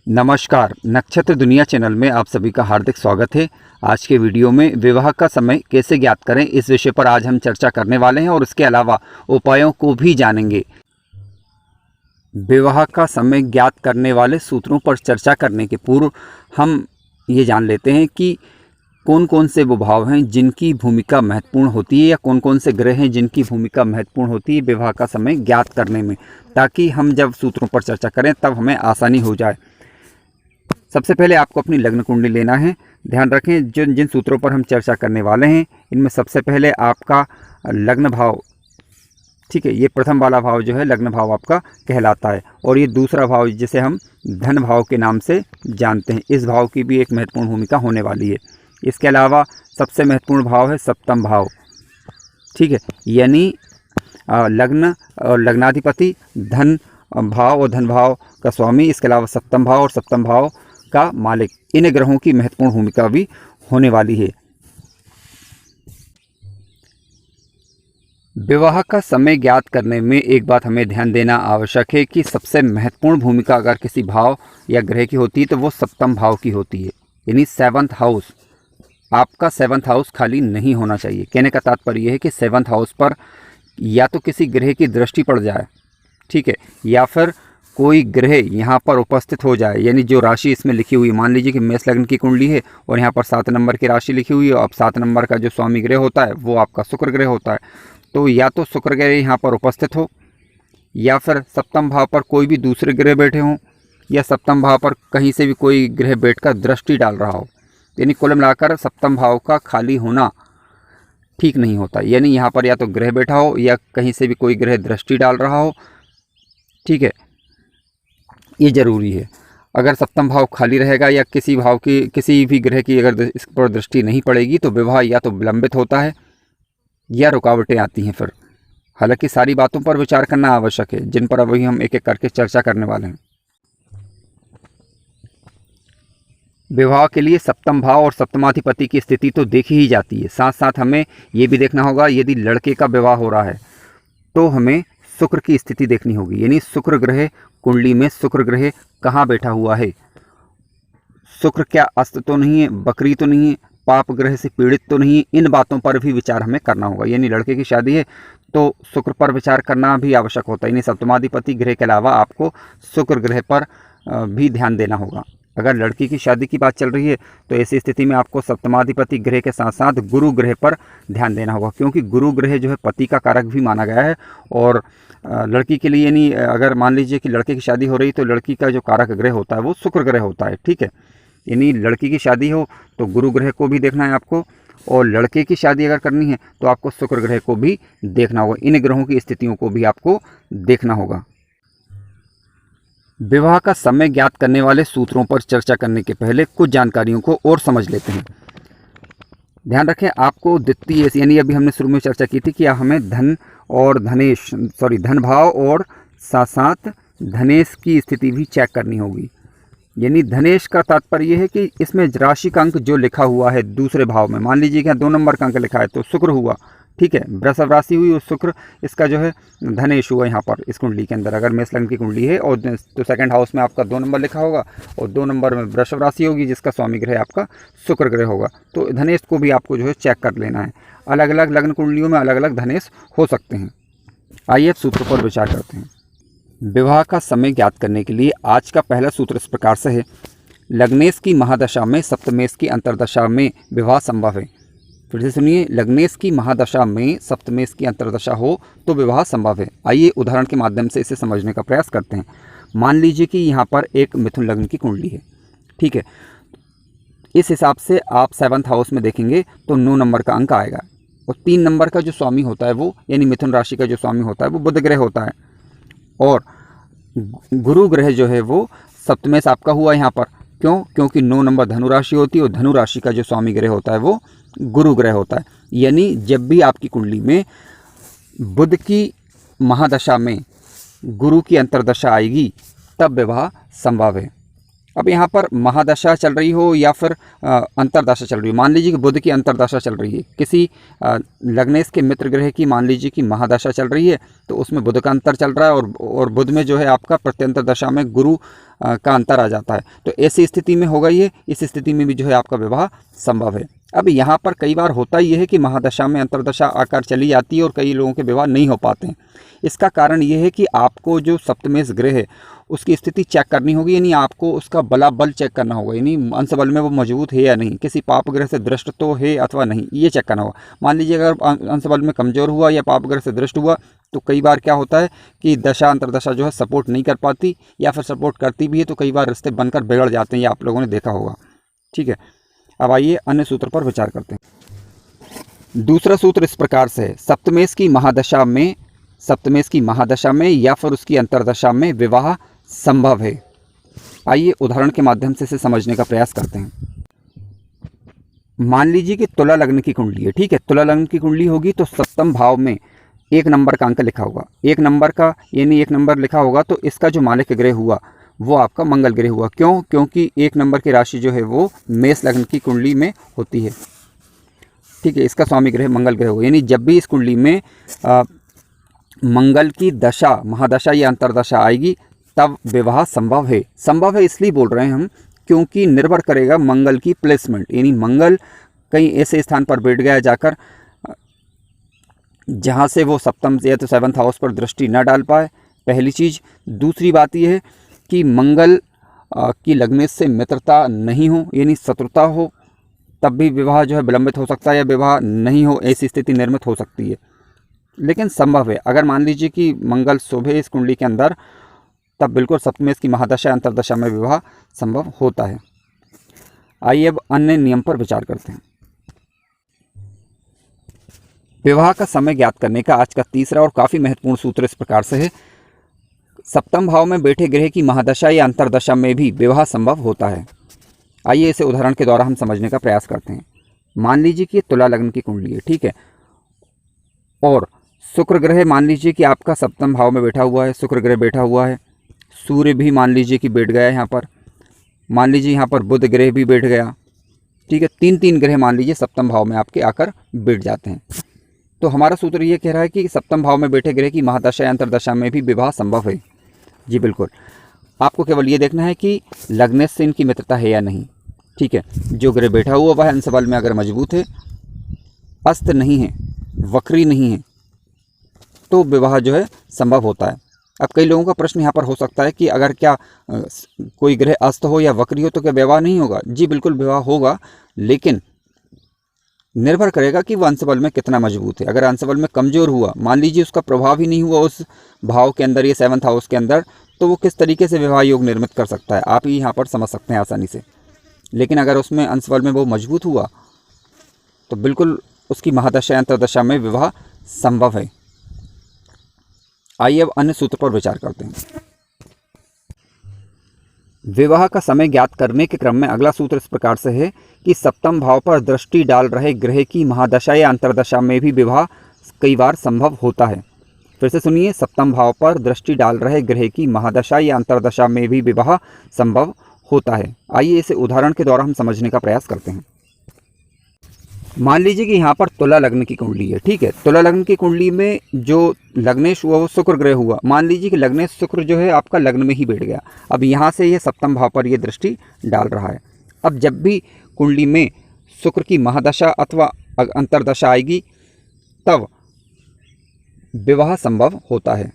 नमस्कार, नक्षत्र दुनिया चैनल में आप सभी का हार्दिक स्वागत है। आज के वीडियो में विवाह का समय कैसे ज्ञात करें, इस विषय पर आज हम चर्चा करने वाले हैं और इसके अलावा उपायों को भी जानेंगे। विवाह का समय ज्ञात करने वाले सूत्रों पर चर्चा करने के पूर्व हम ये जान लेते हैं कि कौन कौन से वो भाव हैं जिनकी भूमिका महत्वपूर्ण होती है या कौन कौन से ग्रह हैं जिनकी भूमिका महत्वपूर्ण होती है विवाह का समय ज्ञात करने में, ताकि हम जब सूत्रों पर चर्चा करें तब हमें आसानी हो जाए। सबसे पहले आपको अपनी लग्न कुंडली लेना है। ध्यान रखें, जिन सूत्रों पर हम चर्चा करने वाले हैं इनमें सबसे पहले आपका लग्न भाव, ठीक है, ये प्रथम वाला भाव जो है लग्न भाव आपका कहलाता है, और ये दूसरा भाव जिसे हम धन भाव के नाम से जानते हैं, इस भाव की भी एक महत्वपूर्ण भूमिका होने वाली है। इसके अलावा सबसे महत्वपूर्ण भाव है सप्तम भाव, ठीक है, यानी लग्न और लग्नाधिपति, धन भाव और धन भाव का स्वामी, इसके अलावा सप्तम भाव और सप्तम भाव का मालिक, इन ग्रहों की महत्वपूर्ण भूमिका भी होने वाली है। विवाह का समय ज्ञात करने में एक बात हमें ध्यान देना आवश्यक है कि सबसे महत्वपूर्ण भूमिका अगर किसी भाव या ग्रह की होती है तो वो सप्तम भाव की होती है, यानी 7th हाउस। आपका 7th हाउस खाली नहीं होना चाहिए। कहने का तात्पर्य यह है कि 7th हाउस पर या तो किसी ग्रह की दृष्टि पड़ जाए, ठीक है, या फिर कोई ग्रह यहाँ पर उपस्थित हो जाए, यानी जो राशि इसमें लिखी हुई है, मान लीजिए कि मेष लग्न की कुंडली है और यहाँ पर 7 नंबर की राशि लिखी हुई है। अब 7 नंबर का जो स्वामी ग्रह होता है वो आपका शुक्र ग्रह होता है, तो या तो शुक्र ग्रह यहाँ पर उपस्थित हो, या फिर सप्तम भाव पर कोई भी दूसरे ग्रह बैठे हों, या सप्तम भाव पर कहीं से भी कोई ग्रह बैठकर दृष्टि डाल रहा हो। यानी कुल मिलाकर सप्तम भाव का खाली होना ठीक नहीं होता, यानी यहाँ पर या तो ग्रह बैठा हो या कहीं से भी कोई ग्रह दृष्टि डाल रहा हो, ठीक है, ये जरूरी है। अगर सप्तम भाव खाली रहेगा या किसी भाव की किसी भी ग्रह की अगर इस पर दृष्टि नहीं पड़ेगी तो विवाह या तो विलंबित होता है या रुकावटें आती हैं फिर। हालांकि सारी बातों पर विचार करना आवश्यक है, जिन पर अभी हम एक एक करके चर्चा करने वाले हैं। विवाह के लिए सप्तम भाव और सप्तमाधिपति की स्थिति तो देखी ही जाती है, साथ साथ हमें ये भी देखना होगा यदि लड़के का विवाह हो रहा है तो हमें शुक्र की स्थिति देखनी होगी, यानी शुक्र ग्रह कुंडली में शुक्र ग्रह कहाँ बैठा हुआ है। शुक्र क्या अस्त तो नहीं है, बकरी तो नहीं है, पाप ग्रह से पीड़ित तो नहीं है, इन बातों पर भी विचार हमें करना होगा। यानी लड़के की शादी है तो शुक्र पर विचार करना भी आवश्यक होता है, यानी सप्तमाधिपति ग्रह के अलावा आपको शुक्र ग्रह पर भी ध्यान देना होगा। अगर लड़की की शादी की बात चल रही है तो ऐसी स्थिति में आपको सप्तमाधिपति ग्रह के साथ साथ गुरु ग्रह पर ध्यान देना होगा, क्योंकि गुरु ग्रह जो है पति का कारक भी माना गया है। और लड़की के लिए, यानी अगर मान लीजिए कि लड़के की शादी हो रही तो लड़की का जो कारक ग्रह होता है वो शुक्र ग्रह होता है, ठीक है। यानी लड़की की शादी हो तो गुरु ग्रह को भी देखना है आपको, और लड़के की शादी अगर करनी है तो आपको शुक्र ग्रह को भी देखना होगा। इन ग्रहों की स्थितियों को भी आपको देखना होगा। विवाह का समय ज्ञात करने वाले सूत्रों पर चर्चा करने के पहले कुछ जानकारियों को और समझ लेते हैं। ध्यान रखें, आपको द्वितीय, यानी अभी हमने शुरू में चर्चा की थी कि हमें धन और धन भाव और साथ साथ धनेश की स्थिति भी चेक करनी होगी। यानी धनेश का तात्पर्य यह है कि इसमें राशि का अंक जो लिखा हुआ है दूसरे भाव में, मान लीजिए कि 2 नंबर का अंक लिखा है तो शुक्र हुआ, ठीक है, वृषभ राशि हुई और शुक्र इसका जो है धनेश हुआ यहाँ पर इस कुंडली के अंदर। अगर मेष लग्न की कुंडली है और तो 2nd हाउस में आपका 2 नंबर लिखा होगा और 2 नंबर में वृषभ राशि होगी जिसका स्वामी ग्रह आपका शुक्र ग्रह होगा, तो धनेश को भी आपको जो है चेक कर लेना है। अलग अलग लग्न कुंडलियों में अलग अलग धनेश हो सकते हैं। आइए अब सूत्र पर विचार करते हैं। विवाह का समय ज्ञात करने के लिए आज का पहला सूत्र इस प्रकार से है, लग्नेश की महादशा में सप्तमेश की अंतर्दशा में विवाह संभव है। फिर से सुनिए, लग्नेश की महादशा में सप्तमेश की अंतर्दशा हो तो विवाह संभव है। आइए उदाहरण के माध्यम से इसे समझने का प्रयास करते हैं। मान लीजिए कि यहाँ पर एक मिथुन लग्न की कुंडली है, ठीक है, इस हिसाब से आप 7th हाउस में देखेंगे तो 9 नंबर का अंक आएगा, और 3 नंबर का जो स्वामी होता है वो, यानी मिथुन राशि का जो स्वामी होता है वो बुध ग्रह होता है, और गुरु ग्रह जो है वो सप्तमेश आपका हुआ यहाँ पर। क्यों? क्योंकि 9 नंबर धनु राशि होती है और धनु राशि का जो स्वामी ग्रह होता है वो गुरु ग्रह होता है। यानी जब भी आपकी कुंडली में बुध की महादशा में गुरु की अंतर्दशा आएगी तब विवाह संभव है। अब यहाँ पर महादशा चल रही हो या फिर अंतरदशा चल रही हो, मान लीजिए कि बुध की अंतरदशा चल रही है, किसी लग्नेश के मित्र ग्रह की मान लीजिए कि महादशा चल रही है, तो उसमें बुध का अंतर चल रहा है और बुध में जो है आपका प्रत्यंतर दशा में गुरु का अंतर आ जाता है। तो ऐसी स्थिति में होगा ये, इस स्थिति में भी जो है आपका विवाह संभव है। अब यहाँ पर कई बार होता ये है कि महादशा में अंतरदशा आकर चली जाती है और कई लोगों के विवाह नहीं हो पाते हैं। इसका कारण ये है कि आपको जो सप्तमेश ग्रह है उसकी स्थिति चेक करनी होगी, यानी आपको उसका बल चेक करना होगा, यानी अंश बल में वो मजबूत है या नहीं, किसी पाप ग्रह से दृष्ट तो है अथवा नहीं, ये चेक करना होगा। मान लीजिए अगर अंश बल में कमज़ोर हुआ या पाप ग्रह से दृष्ट हुआ तो कई बार क्या होता है कि दशा अंतरदशा जो है सपोर्ट नहीं कर पाती, या फिर सपोर्ट करती भी है तो कई बार रिश्ते बनकर बिगड़ जाते हैं, ये आप लोगों ने देखा होगा। ठीक है, अब आइए अन्य सूत्र पर विचार करते हैं। दूसरा सूत्र इस प्रकार से है, सप्तमेश की महादशा में या फिर उसकी अंतरदशा में विवाह संभव है। आइए उदाहरण के माध्यम से इसे समझने का प्रयास करते हैं। मान लीजिए कि तुला लग्न की कुंडली है, ठीक है, तुला लग्न की कुंडली होगी तो सप्तम भाव में 1 नंबर का अंक लिखा होगा, 1 नंबर का यानी 1 नंबर लिखा होगा, तो इसका जो मालिक ग्रह हुआ वो आपका मंगल ग्रह हुआ। क्यों? क्योंकि 1 नंबर की राशि जो है वो मेष लग्न की कुंडली में होती है। ठीक है, इसका स्वामी ग्रह मंगल ग्रह होगा, यानी जब भी इस कुंडली में मंगल की दशा, महादशा या अंतरदशा आएगी तब विवाह संभव है। संभव है इसलिए बोल रहे हैं हम क्योंकि निर्भर करेगा मंगल की प्लेसमेंट, यानी मंगल कहीं ऐसे स्थान पर बैठ गया जाकर जहाँ से वो सप्तम या तो 7th हाउस पर दृष्टि न डाल पाए, पहली चीज़। दूसरी बात यह है कि मंगल की लग्नेश से मित्रता नहीं हो, यानी शत्रुता हो, तब भी विवाह जो है विलंबित हो सकता है या विवाह नहीं हो, ऐसी स्थिति निर्मित हो सकती है। लेकिन संभव है, अगर मान लीजिए कि मंगल शुभ है इस कुंडली के अंदर, तब बिल्कुल सप्तमेश की महादशा अंतरदशा में विवाह संभव होता है। आइए अब अन्य नियम पर विचार करते हैं। विवाह का समय ज्ञात करने का आज का तीसरा और काफ़ी महत्वपूर्ण सूत्र इस प्रकार से है, सप्तम भाव में बैठे ग्रह की महादशा या अंतरदशा में भी विवाह संभव होता है। आइए इसे उदाहरण के द्वारा हम समझने का प्रयास करते हैं। मान लीजिए कि तुला लग्न की कुंडली है, ठीक है, और शुक्र ग्रह मान लीजिए कि आपका सप्तम भाव में बैठा हुआ है, शुक्र ग्रह बैठा हुआ है, सूर्य भी मान लीजिए कि बैठ गया है यहाँ पर, मान लीजिए यहाँ पर बुध ग्रह भी बैठ गया। ठीक है, 3 ग्रह मान लीजिए सप्तम भाव में आपके आकर बैठ जाते हैं। तो हमारा सूत्र ये कह रहा है कि सप्तम भाव में बैठे ग्रह की महादशा या अंतरदशा में भी विवाह संभव है। जी बिल्कुल, आपको केवल ये देखना है कि लग्नेश से इनकी मित्रता है या नहीं। ठीक है, जो ग्रह बैठा हुआ वह अंश बल में अगर मजबूत है, अस्त नहीं है, वक्री नहीं है, तो विवाह जो है संभव होता है। अब कई लोगों का प्रश्न यहाँ पर हो सकता है कि अगर क्या कोई ग्रह अस्त हो या वक्री हो तो क्या विवाह नहीं होगा? जी बिल्कुल विवाह होगा, लेकिन निर्भर करेगा कि वह अंशबल में कितना मजबूत है। अगर अंशबल में कमज़ोर हुआ, मान लीजिए उसका प्रभाव ही नहीं हुआ उस भाव के अंदर या 7th हाउस के अंदर, तो वो किस तरीके से विवाह योग निर्मित कर सकता है, आप ही यहाँ पर समझ सकते हैं आसानी से। लेकिन अगर उसमें अंशबल में वो मजबूत हुआ तो बिल्कुल उसकी महादशा अंतरदशा में विवाह संभव है। आइए अब अन्य सूत्र पर विचार करते हैं। विवाह का समय ज्ञात करने के क्रम में अगला सूत्र इस प्रकार से है कि सप्तम भाव पर दृष्टि डाल रहे ग्रह की महादशा या अंतरदशा में भी विवाह कई बार संभव होता है। फिर से सुनिए, सप्तम भाव पर दृष्टि डाल रहे ग्रह की महादशा या अंतरदशा में भी विवाह संभव होता है। आइए इसे उदाहरण के द्वारा हम समझने का प्रयास करते हैं। मान लीजिए कि यहाँ पर तुला लग्न की कुंडली है, ठीक है, तुला लग्न की कुंडली में जो लग्नेश हुआ वो शुक्र ग्रह हुआ। मान लीजिए कि लग्नेश शुक्र जो है आपका लग्न में ही बैठ गया। अब यहाँ से ये सप्तम भाव पर ये दृष्टि डाल रहा है। अब जब भी कुंडली में शुक्र की महादशा अथवा अंतरदशा आएगी तब विवाह संभव होता है।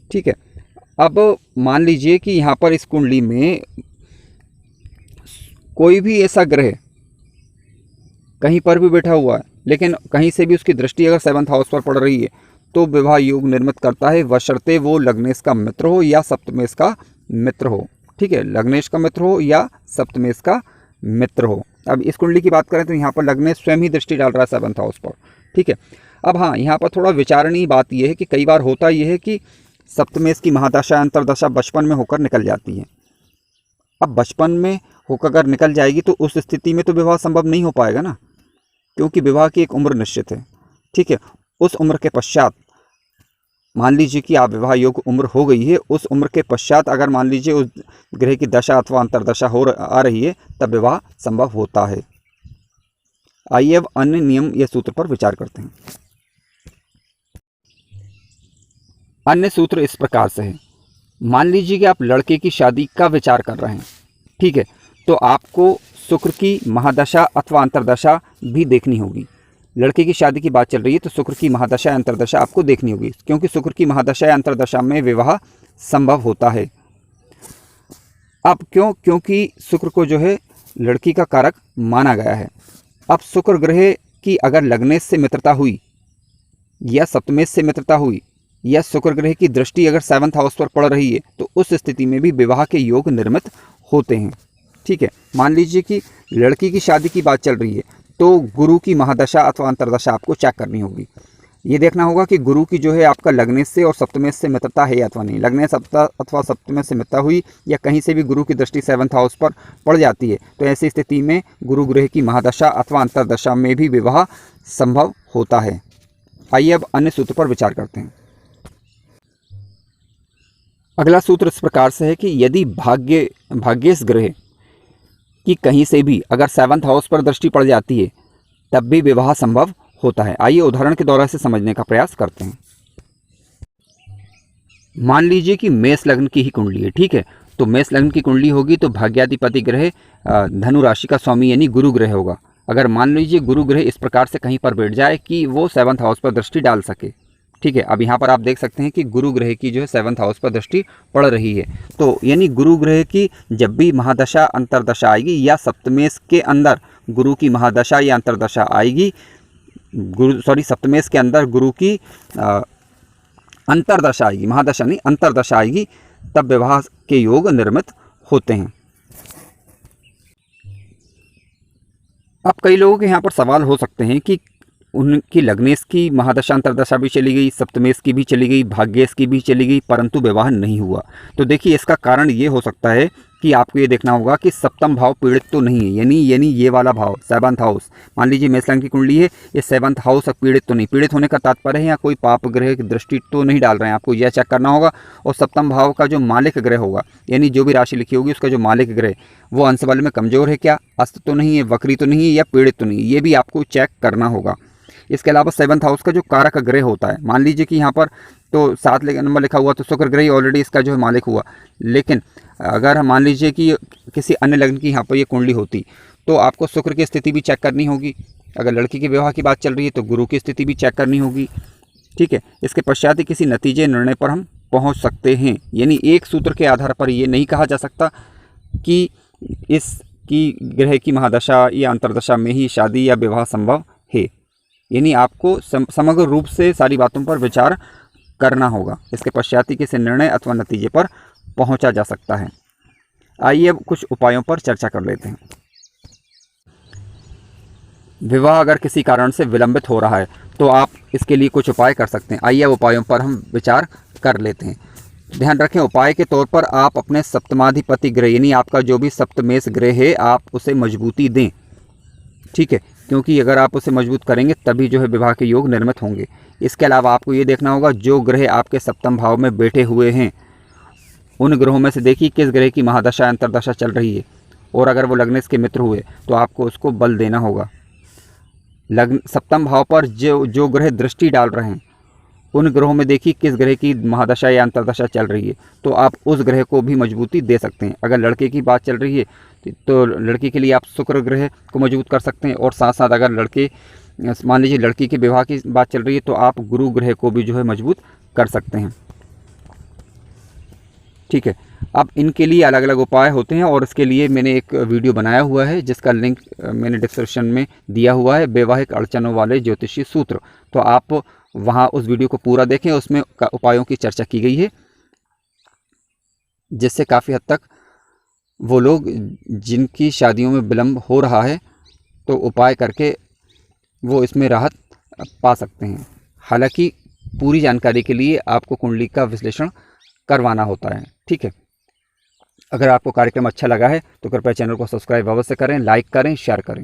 ठीक है, अब मान लीजिए कि यहाँ पर इस कुंडली में कोई भी ऐसा ग्रह कहीं पर भी बैठा हुआ है, लेकिन कहीं से भी उसकी दृष्टि अगर 7th हाउस पर पड़ रही है तो विवाह योग निर्मित करता है, बशर्ते वो लग्नेश का मित्र हो या सप्तमेश का मित्र हो। ठीक है, लग्नेश का मित्र हो या सप्तमेश का मित्र हो। अब इस कुंडली की बात करें तो यहाँ पर लग्नेश स्वयं ही दृष्टि डाल रहा है 7th हाउस पर। ठीक है, अब हाँ, यहाँ पर थोड़ा विचारणीय बात यह है कि कई बार होता यह है कि सप्तमेश की महादशा अंतरदशा बचपन में होकर निकल जाती है। अब बचपन में होकर अगर निकल जाएगी तो उस स्थिति में तो विवाह संभव नहीं हो पाएगा ना, क्योंकि विवाह की एक उम्र निश्चित है। ठीक है, उस उम्र के पश्चात मान लीजिए कि आप विवाह योग्य उम्र हो गई है, उस उम्र के पश्चात अगर मान लीजिए उस ग्रह की दशा अथवा अंतर्दशा आ रही है, तब विवाह संभव होता है। आइए अब अन्य नियम या सूत्र पर विचार करते हैं। अन्य सूत्र इस प्रकार से है। मान लीजिए कि आप लड़के की शादी का विचार कर रहे हैं, ठीक है, तो आपको शुक्र की महादशा अथवा अंतर्दशा भी देखनी होगी। लड़के की शादी की बात चल रही है तो शुक्र की महादशा या अंतर्दशा आपको देखनी होगी, क्योंकि शुक्र की महादशा या अंतर्दशा में विवाह संभव होता है। अब क्योंकि शुक्र को जो है लड़की का कारक माना गया है। अब शुक्र ग्रह की अगर लग्नेश से मित्रता हुई या सप्तमेश से मित्रता हुई या शुक्र ग्रह की दृष्टि अगर 7th हाउस पर पड़ रही है, तो उस स्थिति में भी विवाह के योग निर्मित होते हैं। ठीक है, मान लीजिए कि लड़की की शादी की बात चल रही है, तो गुरु की महादशा अथवा अंतर्दशा आपको चेक करनी होगी। ये देखना होगा कि गुरु की जो है आपका लग्नेश से और सप्तमेश से मित्रता है अथवा नहीं। लग्नेश अथवा सप्तमेश से मित्रता हुई या कहीं से भी गुरु की दृष्टि 7th हाउस पर पड़ जाती है, तो ऐसी स्थिति में गुरु ग्रह की महादशा अथवा अंतर्दशा में भी विवाह संभव होता है। आइए अब अन्य सूत्र पर विचार करते हैं। अगला सूत्र इस प्रकार से है कि यदि भाग्येश ग्रह कि कहीं से भी अगर 7th हाउस पर दृष्टि पड़ जाती है, तब भी विवाह संभव होता है। आइए उदाहरण के द्वारा से समझने का प्रयास करते हैं। मान लीजिए कि मेष लग्न की ही कुंडली है, ठीक है, तो मेष लग्न की कुंडली होगी तो भाग्याधिपति ग्रह धनु राशि का स्वामी यानी गुरु ग्रह होगा। अगर मान लीजिए गुरु ग्रह इस प्रकार से कहीं पर बैठ जाए कि वो 7th हाउस पर दृष्टि डाल सके, ठीक है। अब यहाँ पर आप देख सकते हैं कि गुरु ग्रह की जो है 7th हाउस पर दृष्टि पड़ रही है, तो यानी गुरु ग्रह की जब भी महादशा अंतर्दशा आएगी या सप्तमेश के अंदर गुरु की महादशा या अंतर्दशा आएगी, सप्तमेश के अंदर गुरु की अंतर्दशा आएगी, महादशा नहीं अंतर्दशा आएगी, तब विवाह के योग निर्मित होते हैं। अब कई लोगों के यहाँ पर सवाल हो सकते हैं कि उनकी लग्नेश की महादशा अंतर्दशा भी चली गई, सप्तमेश की भी चली गई, भाग्येश की भी चली गई, परंतु विवाह नहीं हुआ। तो देखिए इसका कारण ये हो सकता है कि आपको ये देखना होगा कि सप्तम भाव पीड़ित तो नहीं है, यानी ये वाला भाव 7th हाउस, मान लीजिए मेष लग्न की कुंडली है, ये 7th हाउस पीड़ित तो नहीं। पीड़ित होने का तात्पर्य है या कोई पाप ग्रह की दृष्टि तो नहीं डाल रहे हैं, आपको यह चेक करना होगा। और सप्तम भाव का जो मालिक ग्रह होगा, यानी जो भी राशि लिखी होगी उसका जो मालिक ग्रह, वो अंश बल में कमजोर है क्या, अस्त तो नहीं है, वक्री तो नहीं है या पीड़ित तो नहीं है, ये भी आपको चेक करना होगा। इसके अलावा 7th हाउस का जो कारक ग्रह होता है, मान लीजिए कि यहाँ पर तो 7 नंबर लिखा हुआ तो शुक्र ग्रह ऑलरेडी इसका जो है मालिक हुआ, लेकिन अगर हम मान लीजिए कि किसी अन्य लग्न की यहाँ पर ये कुंडली होती तो आपको शुक्र की स्थिति भी चेक करनी होगी। अगर लड़की के विवाह की बात चल रही है तो गुरु की स्थिति भी चेक करनी होगी, ठीक है। इसके पश्चात ही किसी नतीजे निर्णय पर हम पहुँच सकते हैं। यानी एक सूत्र के आधार पर ये नहीं कहा जा सकता कि इसकी ग्रह की महादशा या अंतर्दशा में ही शादी या विवाह संभव है। यानी आपको समग्र रूप से सारी बातों पर विचार करना होगा, इसके पश्चात ही किसी निर्णय अथवा नतीजे पर पहुंचा जा सकता है। आइए अब कुछ उपायों पर चर्चा कर लेते हैं। विवाह अगर किसी कारण से विलंबित हो रहा है तो आप इसके लिए कुछ उपाय कर सकते हैं। आइए अब उपायों पर हम विचार कर लेते हैं। ध्यान रखें, उपाय के तौर पर आप अपने सप्तमाधिपति ग्रह यानी आपका जो भी सप्तमेश ग्रह है आप उसे मजबूती दें, ठीक है, क्योंकि अगर आप उसे मजबूत करेंगे तभी जो है विवाह के योग निर्मित होंगे। इसके अलावा आपको ये देखना होगा जो ग्रह आपके सप्तम भाव में बैठे हुए हैं उन ग्रहों में से देखिए किस ग्रह की महादशा अंतर्दशा चल रही है, और अगर वो लग्नेश के मित्र हुए तो आपको उसको बल देना होगा। सप्तम भाव पर जो ग्रह दृष्टि डाल रहे हैं उन ग्रहों में देखिए किस ग्रह की महादशा या अंतर्दशा चल रही है, तो आप उस ग्रह को भी मजबूती दे सकते हैं। अगर लड़के की बात चल रही है तो लड़की के लिए आप शुक्र ग्रह को मजबूत कर सकते हैं, और साथ साथ अगर मान लीजिए लड़की के विवाह की बात चल रही है तो आप गुरु ग्रह को भी जो है मजबूत कर सकते हैं, ठीक है। अब इनके लिए अलग अलग उपाय होते हैं और इसके लिए मैंने एक वीडियो बनाया हुआ है जिसका लिंक मैंने डिस्क्रिप्शन में दिया हुआ है, वैवाहिक अड़चनों वाले ज्योतिषीय सूत्र। तो आप वहाँ उस वीडियो को पूरा देखें, उसमें उपायों की चर्चा की गई है, जिससे काफ़ी हद तक वो लोग जिनकी शादियों में विलम्ब हो रहा है तो उपाय करके वो इसमें राहत पा सकते हैं। हालांकि पूरी जानकारी के लिए आपको कुंडली का विश्लेषण करवाना होता है, ठीक है। अगर आपको कार्यक्रम अच्छा लगा है तो कृपया चैनल को सब्सक्राइब अवश्य करें, लाइक करें, शेयर करें।